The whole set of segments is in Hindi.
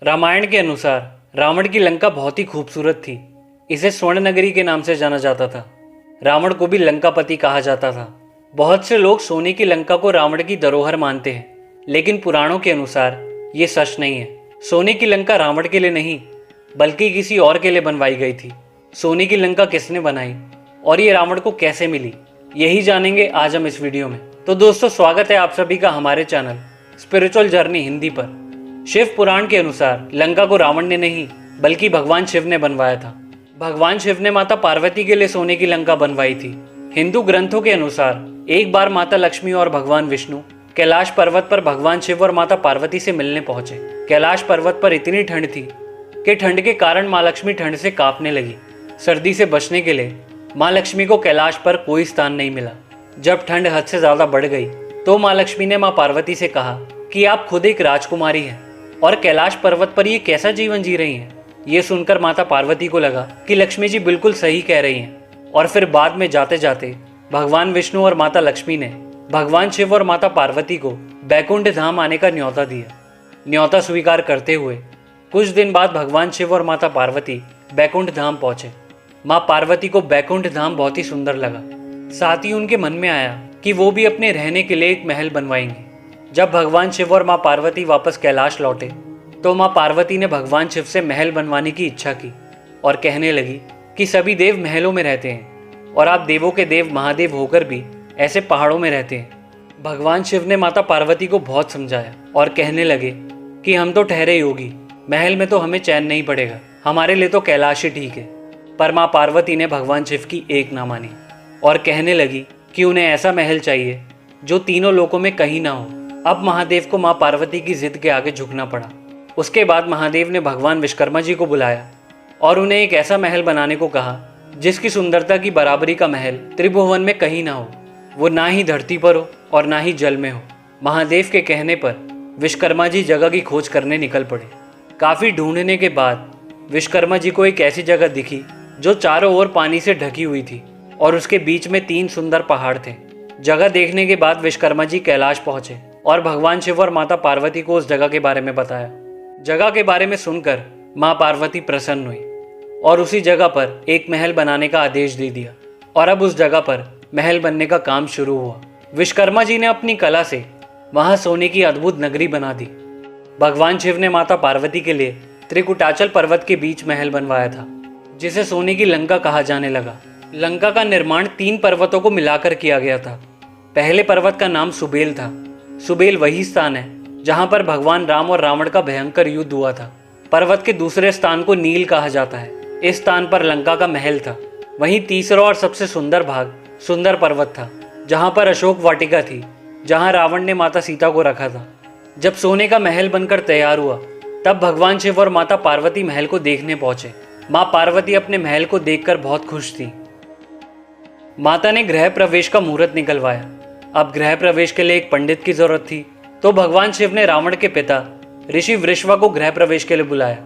रामायण के अनुसार रावण की लंका बहुत ही खूबसूरत थी। इसे स्वर्ण नगरी के नाम से जाना जाता था। रावण को भी लंकापति कहा जाता था। बहुत से लोग सोने की लंका को रावण की धरोहर मानते हैं, लेकिन पुराणों के अनुसार ये सच नहीं है। सोने की लंका रावण के लिए नहीं, बल्कि किसी और के लिए बनवाई गई थी। सोने की लंका किसने बनाई और ये रावण को कैसे मिली, यही जानेंगे आज हम इस वीडियो में। तो दोस्तों, स्वागत है आप सभी का हमारे चैनल स्पिरिचुअल जर्नी हिंदी पर। शिव पुराण के अनुसार लंका को रावण ने नहीं, बल्कि भगवान शिव ने बनवाया था। भगवान शिव ने माता पार्वती के लिए सोने की लंका बनवाई थी। हिंदू ग्रंथों के अनुसार एक बार माता लक्ष्मी और भगवान विष्णु कैलाश पर्वत पर भगवान शिव और माता पार्वती से मिलने पहुंचे। कैलाश पर्वत पर इतनी ठंड थी कि ठंड के कारण माँ लक्ष्मी ठंड से कांपने लगी। सर्दी से बचने के लिए माँ लक्ष्मी को कैलाश पर कोई स्थान नहीं मिला। जब ठंड हद से ज्यादा बढ़ गई तो माँ लक्ष्मी ने माँ पार्वती से कहा कि आप खुद एक राजकुमारी हैं और कैलाश पर्वत पर ये कैसा जीवन जी रही हैं। ये सुनकर माता पार्वती को लगा कि लक्ष्मी जी बिल्कुल सही कह रही हैं, और फिर बाद में जाते जाते भगवान विष्णु और माता लक्ष्मी ने भगवान शिव और माता पार्वती को बैकुंठ धाम आने का न्योता दिया। न्योता स्वीकार करते हुए कुछ दिन बाद भगवान शिव और माता पार्वती बैकुंठ धाम पहुंचे। माँ पार्वती को बैकुंठ धाम बहुत ही सुंदर लगा। साथ ही उनके मन में आया कि वो भी अपने रहने के लिए एक महल बनवाएंगे। जब भगवान शिव और माँ पार्वती वापस कैलाश लौटे तो माँ पार्वती ने भगवान शिव से महल बनवाने की इच्छा की और कहने लगी कि सभी देव महलों में रहते हैं और आप देवों के देव महादेव होकर भी ऐसे पहाड़ों में रहते हैं। भगवान शिव ने माता पार्वती को बहुत समझाया और कहने लगे कि हम तो ठहरे योगी, महल में तो हमें चैन नहीं पड़ेगा, हमारे लिए तो कैलाश ही ठीक है। पर माँ पार्वती ने भगवान शिव की एक ना मानी और कहने लगी कि उन्हें ऐसा महल चाहिए जो तीनों लोकों में कहीं ना हो। अब महादेव को माँ पार्वती की जिद के आगे झुकना पड़ा। उसके बाद महादेव ने भगवान विश्वकर्मा जी को बुलाया और उन्हें एक ऐसा महल बनाने को कहा जिसकी सुंदरता की बराबरी का महल त्रिभुवन में कहीं ना हो। वो ना ही धरती पर हो और ना ही जल में हो। महादेव के कहने पर विश्वकर्मा जी जगह की खोज करने निकल पड़े। काफी ढूंढने के बाद विश्वकर्मा जी को एक ऐसी जगह दिखी जो चारों ओर पानी से ढकी हुई थी और उसके बीच में 3 सुंदर पहाड़ थे। जगह देखने के बाद विश्वकर्मा जी कैलाश पहुंचे और भगवान शिव और माता पार्वती को उस जगह के बारे में बताया। जगह के बारे में सुनकर माँ पार्वती प्रसन्न हुई और उसी जगह पर एक महल बनाने का आदेश दे दिया और अब उस जगह पर महल बनने का काम शुरू हुआ। विश्वकर्मा जी ने अपनी कला से वहां सोने की अद्भुत नगरी बना दी। भगवान शिव ने माता पार्वती के लिए त्रिकुटाचल पर्वत के बीच महल बनवाया था, जिसे सोने की लंका कहा जाने लगा। लंका का निर्माण 3 पर्वतों को मिलाकर किया गया था। पहले पर्वत का नाम सुबेल था। सुबेल वही स्थान है जहां पर भगवान राम और रावण का भयंकर युद्ध हुआ था। पर्वत के दूसरे स्थान को नील कहा जाता है। इस स्थान पर लंका का महल था। वहीं तीसरा और सबसे सुंदर भाग सुंदर पर्वत था, जहां पर अशोक वाटिका थी, जहां रावण ने माता सीता को रखा था। जब सोने का महल बनकर तैयार हुआ तब भगवान शिव और माता पार्वती महल को देखने पहुंचे। माँ पार्वती अपने महल को देखकर बहुत खुश थी। माता ने गृह प्रवेश का मुहूर्त निकलवाया। अब गृह प्रवेश के लिए एक पंडित की जरूरत थी, तो भगवान शिव ने रावण के पिता ऋषि वृषवा को गृह प्रवेश के लिए बुलाया।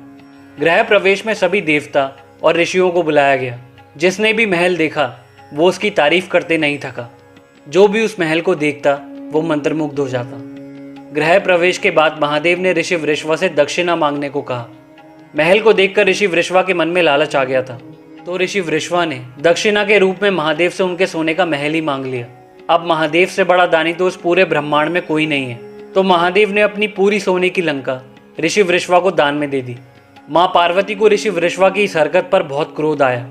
गृह प्रवेश में सभी देवता और ऋषियों को बुलाया गया। जिसने भी महल देखा वो उसकी तारीफ करते नहीं थका। जो भी उस महल को देखता वो मंत्रमुग्ध हो जाता। गृह प्रवेश के बाद महादेव ने ऋषि वृषवा से दक्षिणा मांगने को कहा। महल को देखकर ऋषि वृषवा के मन में लालच आ गया था, तो ऋषि वृषवा ने दक्षिणा के रूप में महादेव से उनके सोने का महल ही मांग लिया। अब महादेव से बड़ा दानी तो उस पूरे ब्रह्मांड में कोई नहीं है, तो महादेव ने अपनी पूरी सोने की लंका ऋषि वृषवा को दान में दे दी। माँ पार्वती को ऋषि वृषवा की इस हरकत पर बहुत क्रोध आया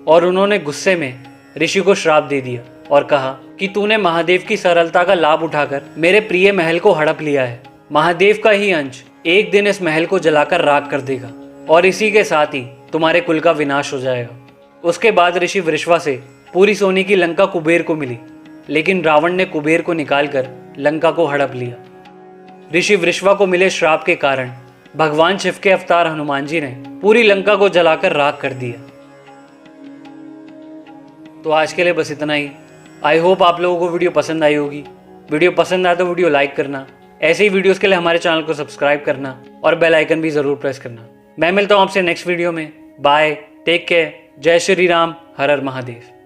और उन्होंने गुस्से में ऋषि को श्राप दे दिया और कहा कि तूने महादेव की सरलता का लाभ उठाकर मेरे प्रिय महल को हड़प लिया है। महादेव का ही अंश एक दिन इस महल को जलाकर राख कर देगा और इसी के साथ ही तुम्हारे कुल का विनाश हो जाएगा। उसके बाद ऋषि वृषवा से पूरी सोने की लंका कुबेर को मिली, लेकिन रावण ने कुबेर को निकालकर लंका को हड़प लिया। ऋषि वृषवा को मिले श्राप के कारण भगवान शिव के अवतार हनुमान जी ने पूरी लंका को जलाकर राख कर दिया। तो आज के लिए बस इतना ही। आई होप आप लोगों को वीडियो पसंद आई होगी। वीडियो पसंद आए तो वीडियो लाइक करना, ऐसे ही वीडियोस के लिए हमारे चैनल को सब्सक्राइब करना और बेल आइकन भी जरूर प्रेस करना। मैं मिलता हूं आपसे नेक्स्ट वीडियो में। बाय, टेक केयर, जय श्री राम, हर हर महादेव।